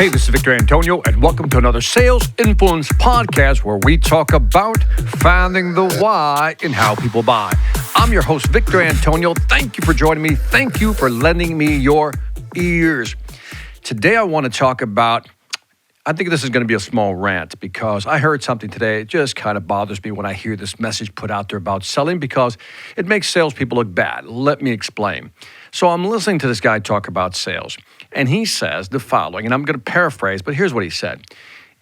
Hey, this is Victor Antonio, and welcome to another Sales Influence podcast where we talk about finding the why in how people buy. I'm your host, Victor Antonio. Thank you for joining me. Thank you for lending me your ears. Today, I want to talk about, I think this is going to be a small rant because I heard something today. It just kind of bothers me when I hear this message put out there about selling because it makes salespeople look bad. Let me explain. So I'm listening to this guy talk about sales, and he says the following, and I'm going to paraphrase, but here's what he said.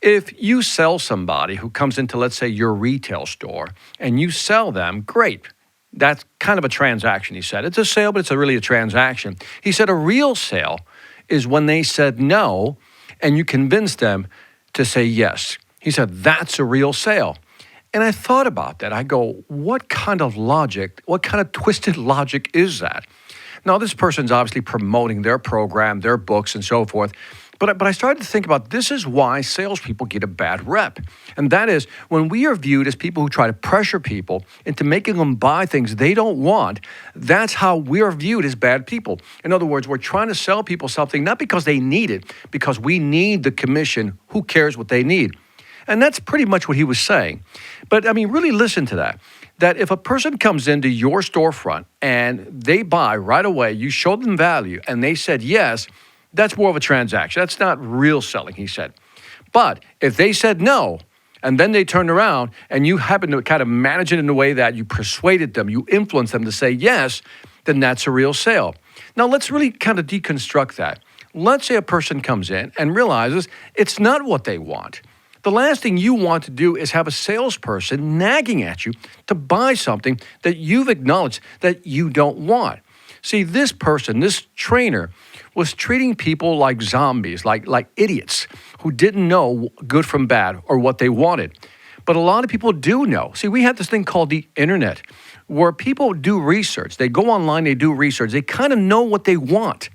If you sell somebody who comes into, let's say, your retail store, and you sell them, great. That's kind of a transaction, he said. It's a sale, but it's really a transaction. He said a real sale is when they said no, and you convince them to say yes. He said, that's a real sale. And I thought about that. I go, what kind of logic, what kind of twisted logic is that? Now, this person's obviously promoting their program, their books, and so forth. But I started to think about this is why salespeople get a bad rep. And that is when we are viewed as people who try to pressure people into making them buy things they don't want, that's how we are viewed as bad people. In other words, we're trying to sell people something not because they need it, because we need the commission. Who cares what they need? And that's pretty much what he was saying. But I mean, really listen to that. That if a person comes into your storefront and they buy right away, you show them value and they said yes, that's more of a transaction. That's not real selling, he said. But if they said no, and then they turned around and you happen to kind of manage it in a way that you persuaded them, you influenced them to say yes, then that's a real sale. Now let's really kind of deconstruct that. Let's say a person comes in and realizes it's not what they want. The last thing you want to do is have a salesperson nagging at you to buy something that you've acknowledged that you don't want. See, this person, this trainer, was treating people like zombies, like idiots who didn't know good from bad or what they wanted. But a lot of people do know. See, we have this thing called the internet where people do research. They go online, they do research. They kind of know what they want.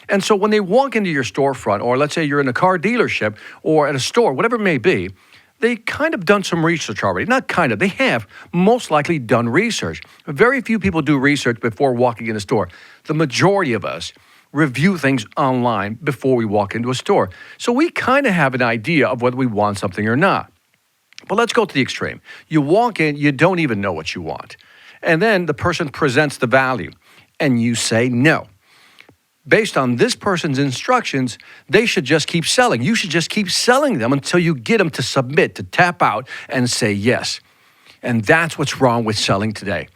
And so when they walk into your storefront, or let's say you're in a car dealership or at a store, whatever it may be, they kind of done some research already. Not kind of, they have most likely done research. Very few people do research before walking in a store. The majority of us review things online before we walk into a store. So we kind of have an idea of whether we want something or not. But let's go to the extreme. You walk in, you don't even know what you want. And then the person presents the value, and you say no. Based on this person's instructions, they should just keep selling. You should just keep selling them until you get them to submit, to tap out and say yes. And that's what's wrong with selling today.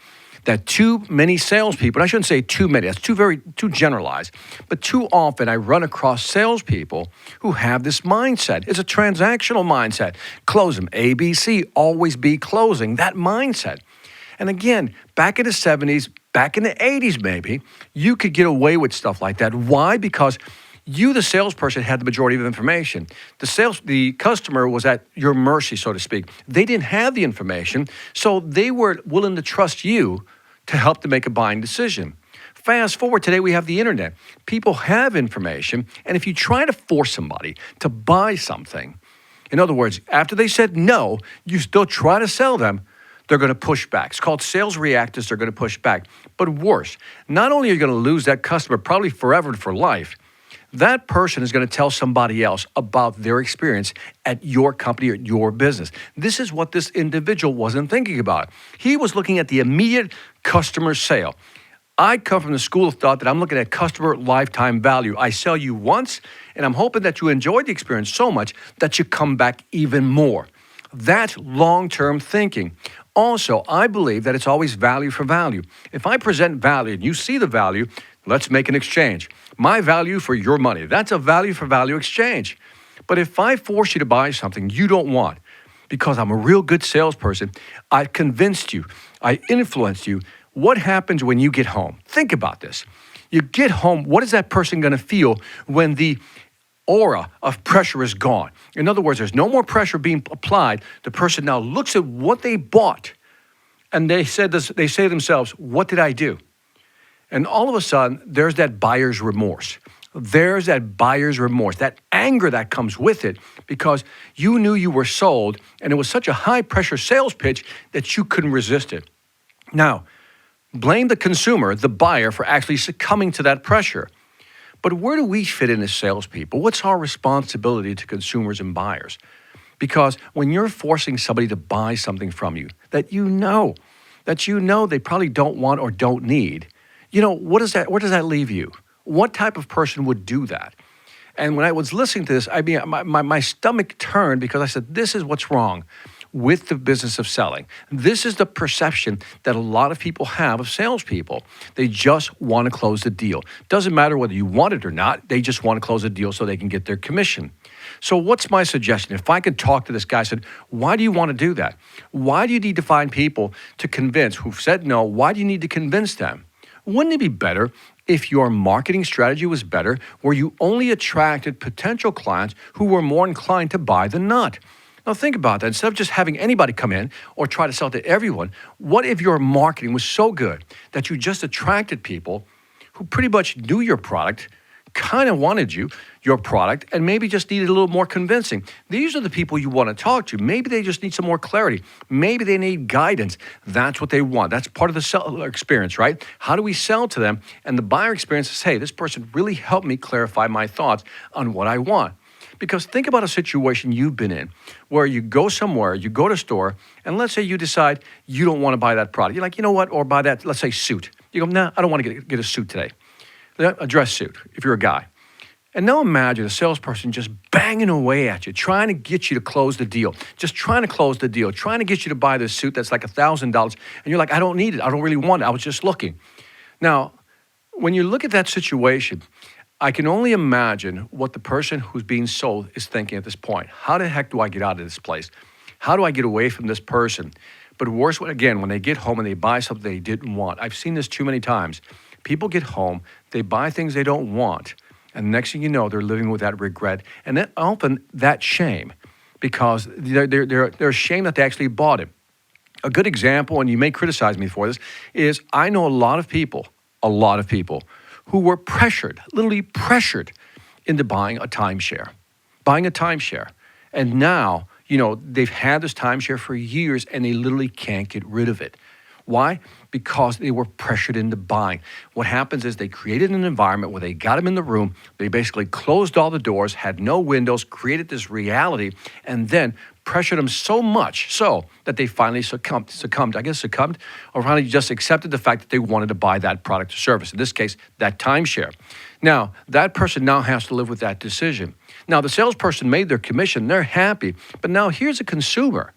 That too many salespeople, and I shouldn't say too many, that's too generalized, but too often I run across salespeople who have this mindset. It's a transactional mindset. Close them, ABC, always be closing, that mindset. And again, back in the 70s, back in the 80s maybe, you could get away with stuff like that. Why? Because you, the salesperson, had the majority of information. The customer was at your mercy, so to speak. They didn't have the information, so they were willing to trust you to help them make a buying decision. Fast forward, today we have the internet. People have information, and if you try to force somebody to buy something, in other words, after they said no, you still try to sell them, they're going to push back. It's called sales reactors. They're going to push back. But worse, not only are you going to lose that customer probably forever and for life, that person is going to tell somebody else about their experience at your company or your business. This is what this individual wasn't thinking about. He was looking at the immediate customer sale. I come from the school of thought that I'm looking at customer lifetime value. I sell you once, and I'm hoping that you enjoyed the experience so much that you come back even more. That's long-term thinking. Also, I believe that it's always value for value. If I present value and you see the value, let's make an exchange. My value for your money. That's a value for value exchange. But if I force you to buy something you don't want, because I'm a real good salesperson, I convinced you, I influenced you, what happens when you get home? Think about this. You get home, what is that person going to feel when the aura of pressure is gone? In other words, there's no more pressure being applied. The person now looks at what they bought and they say to themselves, what did I do? And all of a sudden, there's that buyer's remorse. There's that buyer's remorse, that anger that comes with it because you knew you were sold and it was such a high pressure sales pitch that you couldn't resist it. Now, blame the consumer, the buyer, for actually succumbing to that pressure. But where do we fit in as salespeople? What's our responsibility to consumers and buyers? Because when you're forcing somebody to buy something from you that you know they probably don't want or don't need, where does that leave you? What type of person would do that? And when I was listening to this, my stomach turned because I said, this is what's wrong with the business of selling. This is the perception that a lot of people have of salespeople. They just want to close the deal. Doesn't matter whether you want it or not, they just want to close the deal so they can get their commission. So what's my suggestion? If I could talk to this guy, I said, why do you want to do that? Why do you need to find people to convince who've said no? Why do you need to convince them? Wouldn't it be better if your marketing strategy was better, where you only attracted potential clients who were more inclined to buy than not? Now think about that. Instead of just having anybody come in or try to sell to everyone, what if your marketing was so good that you just attracted people who pretty much knew your product, kind of wanted your product, and maybe just needed a little more convincing? These are the people you want to talk to. Maybe they just need some more clarity. Maybe they need guidance. That's what they want. That's part of the seller experience, right? How do we sell to them? And the buyer experience is, hey, this person really helped me clarify my thoughts on what I want. Because think about a situation you've been in where you go somewhere, you go to a store, and let's say you decide you don't want to buy that product. You're like, you know what, or buy that, let's say, suit. You go, nah, I don't want to get a suit today. A dress suit, if you're a guy. And now imagine a salesperson just banging away at you, trying to get you to close the deal, just trying to close the deal, trying to get you to buy this suit that's like $1,000, and you're like, I don't need it, I don't really want it, I was just looking. Now, when you look at that situation, I can only imagine what the person who's being sold is thinking at this point. How the heck do I get out of this place? How do I get away from this person? But worse, again, when they get home and they buy something they didn't want. I've seen this too many times. People get home, they buy things they don't want, and next thing you know, they're living with that regret and then often that shame, because they're ashamed that they actually bought it. A good example, and you may criticize me for this, is I know a lot of people who were pressured, literally pressured into buying a timeshare. And now, they've had this timeshare for years and they literally can't get rid of it. Why? Because they were pressured into buying. What happens is they created an environment where they got them in the room, they basically closed all the doors, had no windows, created this reality, and then pressured them so much so that they finally succumbed, or finally just accepted the fact that they wanted to buy that product or service, in this case, that timeshare. Now, that person now has to live with that decision. Now, the salesperson made their commission, they're happy, but now here's a consumer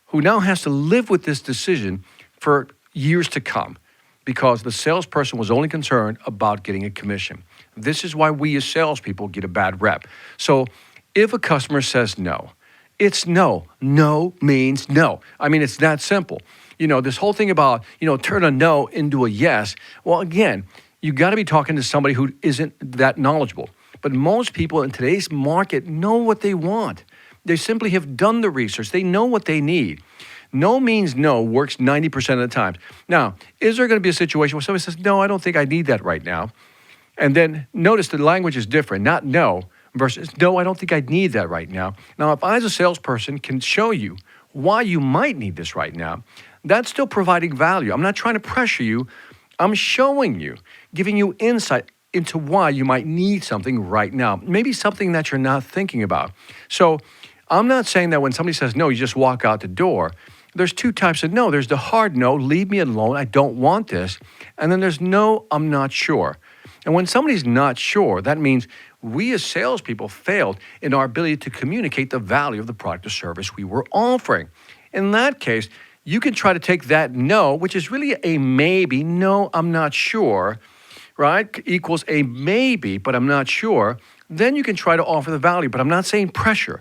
who now has to live with this decision for years to come because the salesperson was only concerned about getting a commission. This is why we as salespeople get a bad rep. So if a customer says no, it's no. No means no. I mean, it's that simple. This whole thing about, turn a no into a yes. Well, again, you got to be talking to somebody who isn't that knowledgeable. But most people in today's market know what they want. They simply have done the research. They know what they need. No means no works 90% of the time. Now, is there going to be a situation where somebody says, no, I don't think I need that right now? And then notice the language is different, not no versus no, I don't think I need that right now. Now, if I as a salesperson can show you why you might need this right now, that's still providing value. I'm not trying to pressure you. I'm showing you, giving you insight into why you might need something right now, maybe something that you're not thinking about. So I'm not saying that when somebody says no, you just walk out the door. There's two types of no. There's the hard no, leave me alone, I don't want this. And then there's no, I'm not sure. And when somebody's not sure, that means we as salespeople failed in our ability to communicate the value of the product or service we were offering. In that case, you can try to take that no, which is really a maybe, no, I'm not sure, right, equals a maybe, but I'm not sure. Then you can try to offer the value, but I'm not saying pressure.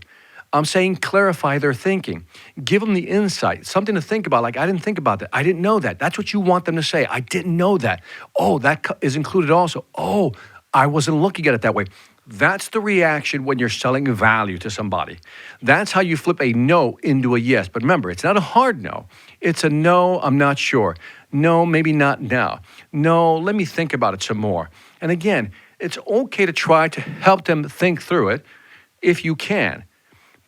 I'm saying clarify their thinking. Give them the insight, something to think about, like, I didn't think about that. I didn't know that. That's what you want them to say. I didn't know that. Oh, that is included also. Oh, I wasn't looking at it that way. That's the reaction when you're selling value to somebody. That's how you flip a no into a yes. But remember, it's not a hard no. It's a no, I'm not sure. No, maybe not now. No, let me think about it some more. And again, it's okay to try to help them think through it if you can.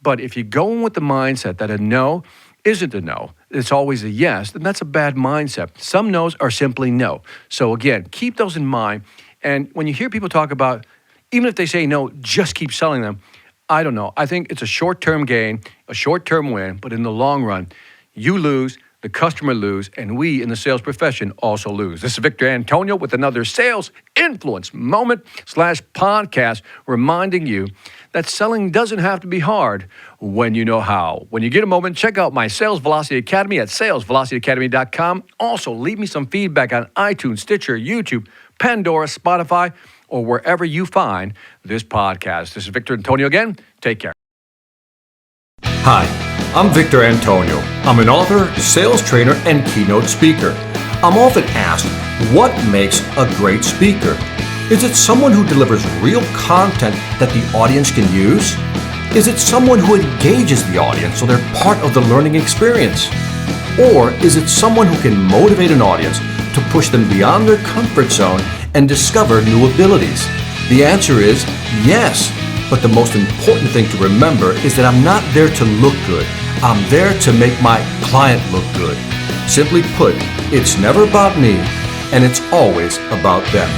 But if you go in with the mindset that a no isn't a no, it's always a yes, then that's a bad mindset. Some no's are simply no. So again, keep those in mind And when you hear people talk about, even if they say no, just keep selling them, I don't know. I think it's a short-term gain, a short-term win, but in the long run, you lose, the customer lose, and we in the sales profession also lose. This is Victor Antonio with another Sales Influence Moment/podcast, reminding you that selling doesn't have to be hard when you know how. When you get a moment, check out my Sales Velocity Academy at salesvelocityacademy.com. Also, leave me some feedback on iTunes, Stitcher, YouTube, Pandora, Spotify, or wherever you find this podcast. This is Victor Antonio again. Take care. Hi, I'm Victor Antonio. I'm an author, sales trainer, and keynote speaker. I'm often asked, what makes a great speaker? Is it someone who delivers real content that the audience can use? Is it someone who engages the audience so they're part of the learning experience? Or is it someone who can motivate an audience to push them beyond their comfort zone and discover new abilities? The answer is yes. But the most important thing to remember is that I'm not there to look good. I'm there to make my client look good. Simply put, it's never about me, and it's always about them.